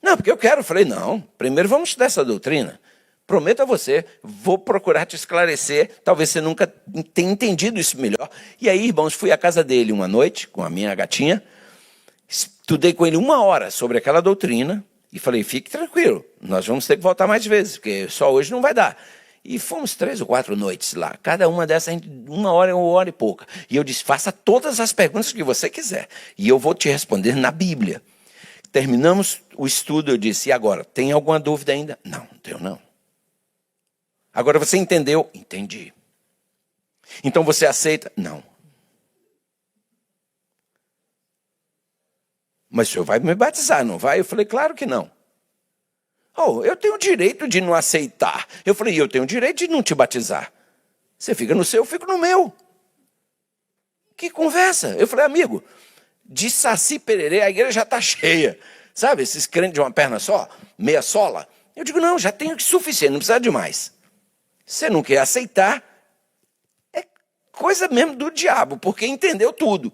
Não, porque eu quero. Falei, não, primeiro vamos estudar essa doutrina. Prometo a você, vou procurar te esclarecer. Talvez você nunca tenha entendido isso melhor. E aí, irmãos, fui à casa dele uma noite, com a minha gatinha. Estudei com ele 1 hora sobre aquela doutrina. E falei, fique tranquilo, nós vamos ter que voltar mais vezes, porque só hoje não vai dar. E fomos 3 ou 4 noites lá. Cada uma dessas, 1 hora e pouca. E eu disse, faça todas as perguntas que você quiser. E eu vou te responder na Bíblia. Terminamos o estudo, eu disse, e agora, tem alguma dúvida ainda? Não tenho não. Agora você entendeu? Entendi. Então você aceita? Não. Mas o senhor vai me batizar, não vai? Eu falei, claro que não. Oh, eu tenho o direito de não aceitar. Eu falei, eu tenho o direito de não te batizar. Você fica no seu, eu fico no meu. Que conversa? Eu falei, amigo, de Saci Pererê a igreja já está cheia. Sabe, esses crentes de uma perna só, meia sola. Eu digo, não, já tenho o suficiente, não precisa de mais. Você não quer aceitar, é coisa mesmo do diabo, porque entendeu tudo.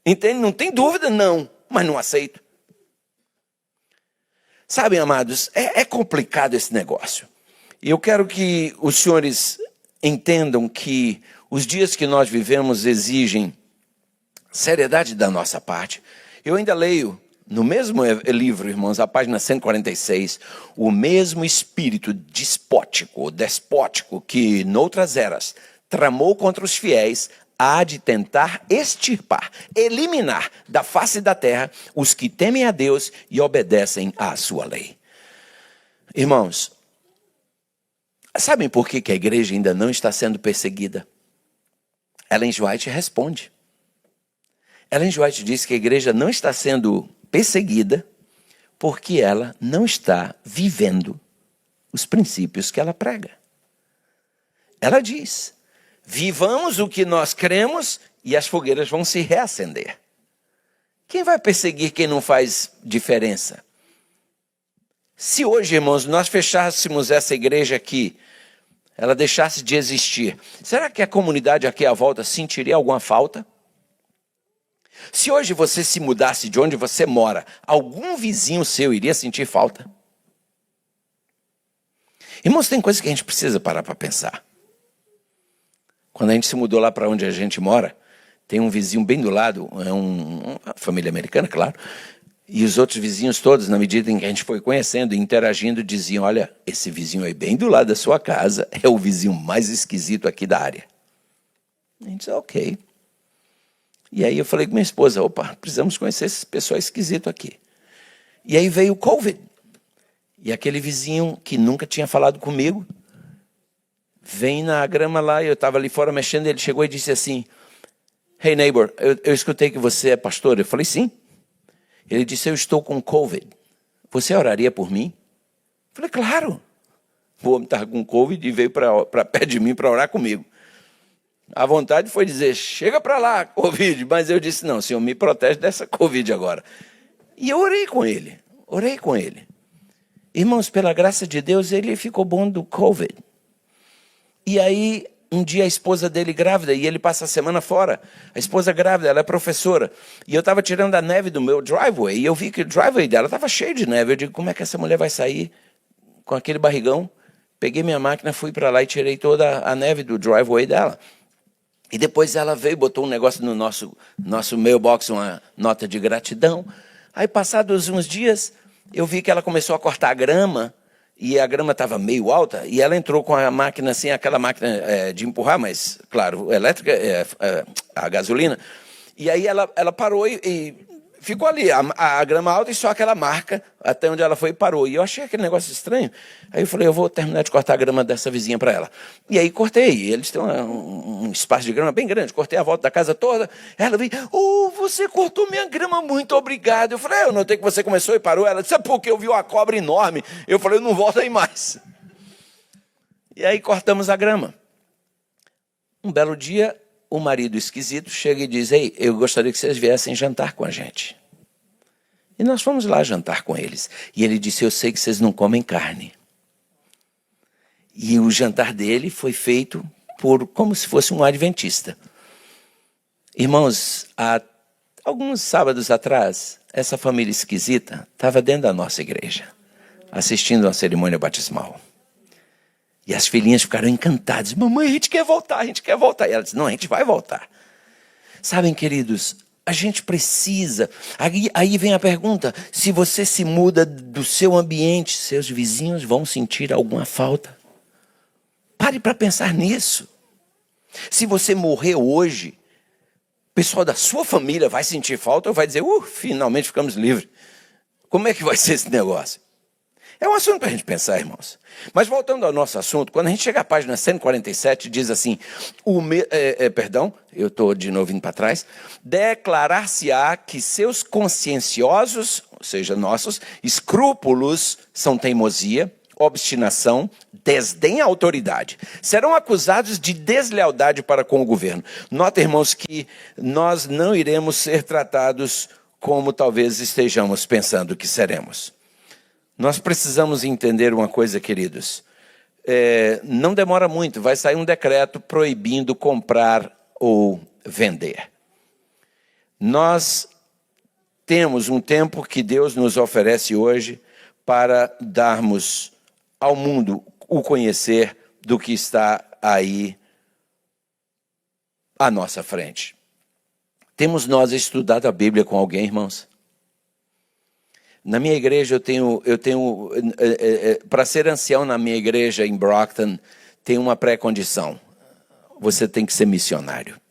Entende? Não tem dúvida, não, mas não aceito. Sabem, amados, é complicado esse negócio. E eu quero que os senhores entendam que os dias que nós vivemos exigem seriedade da nossa parte. Eu ainda leio, no mesmo livro, irmãos, a página 146, o mesmo espírito despótico que, noutras eras, tramou contra os fiéis, há de tentar extirpar, eliminar da face da terra os que temem a Deus e obedecem à sua lei. Irmãos, sabem por que a igreja ainda não está sendo perseguida? Ellen White responde. Ellen White diz que a igreja não está sendo perseguida porque ela não está vivendo os princípios que ela prega. Ela diz, vivamos o que nós cremos e as fogueiras vão se reacender. Quem vai perseguir quem não faz diferença? Se hoje, irmãos, nós fechássemos essa igreja aqui, ela deixasse de existir, será que a comunidade aqui à volta sentiria alguma falta? Se hoje você se mudasse de onde você mora, algum vizinho seu iria sentir falta? Irmãos, tem coisas que a gente precisa parar para pensar. Quando a gente se mudou lá para onde a gente mora, tem um vizinho bem do lado, é uma família americana, claro, e os outros vizinhos todos, na medida em que a gente foi conhecendo e interagindo, diziam, olha, esse vizinho aí bem do lado da sua casa é o vizinho mais esquisito aqui da área. A gente disse, ok. E aí eu falei com minha esposa, opa, precisamos conhecer esse pessoal esquisito aqui. E aí veio o Covid. E aquele vizinho que nunca tinha falado comigo, vem na grama lá, eu estava ali fora mexendo, ele chegou e disse assim, hey neighbor, eu escutei que você é pastor. Eu falei, sim. Ele disse, eu estou com Covid. Você oraria por mim? Eu falei, claro. O homem estava com Covid e veio para perto de mim para orar comigo. A vontade foi dizer, chega para lá, Covid. Mas eu disse, não, Senhor, me protege dessa Covid agora. E eu orei com ele. Irmãos, pela graça de Deus, ele ficou bom do Covid. E aí, um dia a esposa dele grávida, e ele passa a semana fora. A esposa grávida, ela é professora. E eu estava tirando a neve do meu driveway, e eu vi que o driveway dela estava cheio de neve. Eu digo, como é que essa mulher vai sair com aquele barrigão? Peguei minha máquina, fui para lá e tirei toda a neve do driveway dela. E depois ela veio e botou um negócio no nosso mailbox, uma nota de gratidão. Aí, passados uns dias, eu vi que ela começou a cortar a grama, e a grama estava meio alta, e ela entrou com a máquina assim, aquela máquina de empurrar, mas, claro, elétrica, a gasolina. E aí ela parou e ficou ali, a grama alta e só aquela marca, até onde ela foi e parou. E eu achei aquele negócio estranho. Aí eu falei, eu vou terminar de cortar a grama dessa vizinha para ela. E aí cortei, eles têm um espaço de grama bem grande, cortei a volta da casa toda. Ela veio, você cortou minha grama, muito obrigado. Eu falei, eu notei que você começou e parou. Ela disse, sabe por quê? Eu vi uma cobra enorme. Eu falei, eu não volto aí mais. E aí cortamos a grama. Um belo dia, o marido esquisito chega e diz, ei, eu gostaria que vocês viessem jantar com a gente. E nós fomos lá jantar com eles. E ele disse, eu sei que vocês não comem carne. E o jantar dele foi feito como se fosse um adventista. Irmãos, há alguns sábados atrás, essa família esquisita estava dentro da nossa igreja, assistindo a cerimônia batismal. E as filhinhas ficaram encantadas. Mamãe, a gente quer voltar, a gente quer voltar. E ela disse, não, a gente vai voltar. Sabem, queridos, a gente precisa. Aí vem a pergunta, se você se muda do seu ambiente, seus vizinhos vão sentir alguma falta? Pare para pensar nisso. Se você morrer hoje, o pessoal da sua família vai sentir falta ou vai dizer, finalmente ficamos livres. Como é que vai ser esse negócio? É um assunto para a gente pensar, irmãos. Mas voltando ao nosso assunto, quando a gente chega à página 147, diz assim, eu estou de novo indo para trás, declarar-se-á que seus conscienciosos, ou seja, nossos, escrúpulos são teimosia, obstinação, desdém à autoridade. Serão acusados de deslealdade para com o governo. Nota, irmãos, que nós não iremos ser tratados como talvez estejamos pensando que seremos. Nós precisamos entender uma coisa, queridos. Não demora muito, vai sair um decreto proibindo comprar ou vender. Nós temos um tempo que Deus nos oferece hoje para darmos ao mundo o conhecer do que está aí à nossa frente. Temos nós estudado a Bíblia com alguém, irmãos? Na minha igreja eu tenho para ser ancião na minha igreja em Brockton, tem uma pré-condição. Você tem que ser missionário.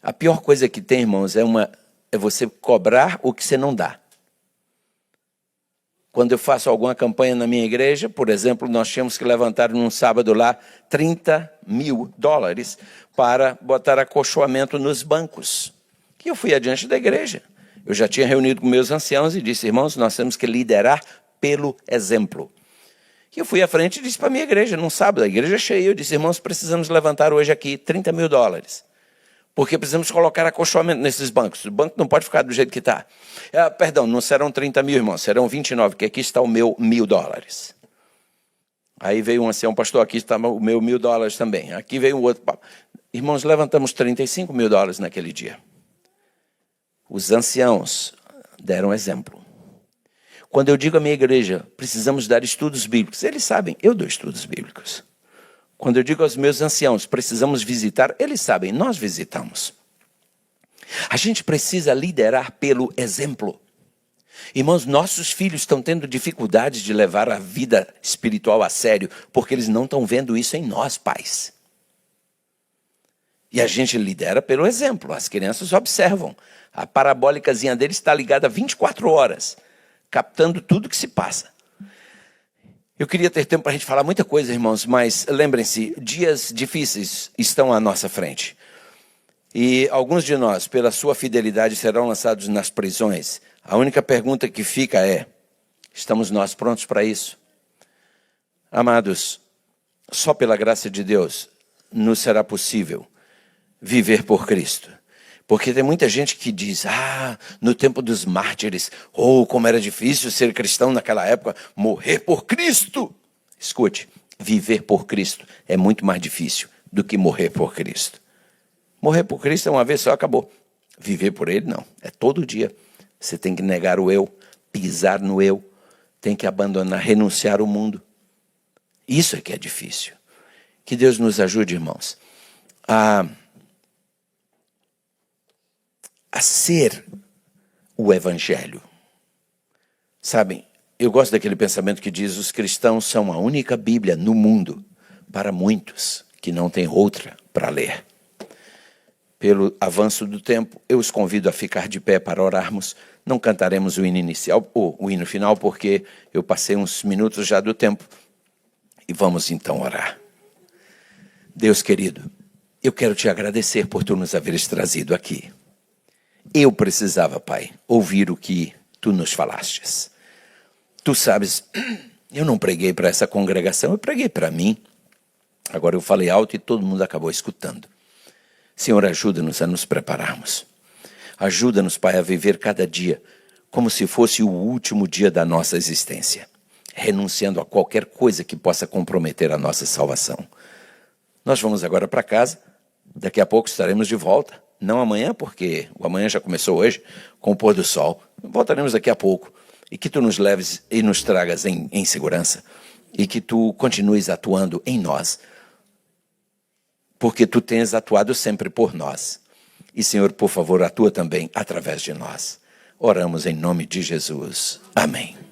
A pior coisa que tem, irmãos, é você cobrar o que você não dá. Quando eu faço alguma campanha na minha igreja, por exemplo, nós tínhamos que levantar num sábado lá $30 mil para botar acolchoamento nos bancos. E eu fui adiante da igreja. Eu já tinha reunido com meus anciãos e disse, irmãos, nós temos que liderar pelo exemplo. E eu fui à frente e disse para a minha igreja, num sábado, a igreja cheia, eu disse, irmãos, precisamos levantar hoje aqui $30 mil. Porque precisamos colocar acolchoamento nesses bancos. O banco não pode ficar do jeito que está. Perdão, não serão 30 mil, irmãos, serão 29, porque aqui está o meu $1.000. Aí veio um ancião, pastor, aqui está o meu $1.000 também. Aqui veio um outro. Irmãos, levantamos $35 mil naquele dia. Os anciãos deram exemplo. Quando eu digo à minha igreja, precisamos dar estudos bíblicos, eles sabem, eu dou estudos bíblicos. Quando eu digo aos meus anciãos, precisamos visitar, eles sabem, nós visitamos. A gente precisa liderar pelo exemplo. Irmãos, nossos filhos estão tendo dificuldades de levar a vida espiritual a sério, porque eles não estão vendo isso em nós, pais. E a gente lidera pelo exemplo, as crianças observam. A parabólicazinha deles está ligada 24 horas, captando tudo que se passa. Eu queria ter tempo para a gente falar muita coisa, irmãos, mas lembrem-se, dias difíceis estão à nossa frente. E alguns de nós, pela sua fidelidade, serão lançados nas prisões. A única pergunta que fica é, estamos nós prontos para isso? Amados, só pela graça de Deus nos será possível viver por Cristo. Porque tem muita gente que diz, no tempo dos mártires, como era difícil ser cristão naquela época, morrer por Cristo. Escute, viver por Cristo é muito mais difícil do que morrer por Cristo. Morrer por Cristo é uma vez só, acabou. Viver por Ele, não. É todo dia. Você tem que negar o eu, pisar no eu, tem que abandonar, renunciar ao mundo. Isso é que é difícil. Que Deus nos ajude, irmãos, a ser o Evangelho. Sabem, eu gosto daquele pensamento que diz, os cristãos são a única Bíblia no mundo para muitos que não têm outra para ler. Pelo avanço do tempo, eu os convido a ficar de pé para orarmos. Não cantaremos o hino inicial, ou o hino final, porque eu passei uns minutos já do tempo. E vamos então orar. Deus querido, eu quero te agradecer por tu nos haveres trazido aqui. Eu precisava, Pai, ouvir o que tu nos falastes. Tu sabes, eu não preguei para essa congregação, eu preguei para mim. Agora eu falei alto e todo mundo acabou escutando. Senhor, ajuda-nos a nos prepararmos. Ajuda-nos, Pai, a viver cada dia como se fosse o último dia da nossa existência, renunciando a qualquer coisa que possa comprometer a nossa salvação. Nós vamos agora para casa, daqui a pouco estaremos de volta, não amanhã, porque o amanhã já começou hoje, com o pôr do sol. Voltaremos daqui a pouco, e que tu nos leves e nos tragas em segurança, e que tu continues atuando em nós, porque tu tens atuado sempre por nós. E, Senhor, por favor, atua também através de nós. Oramos em nome de Jesus. Amém.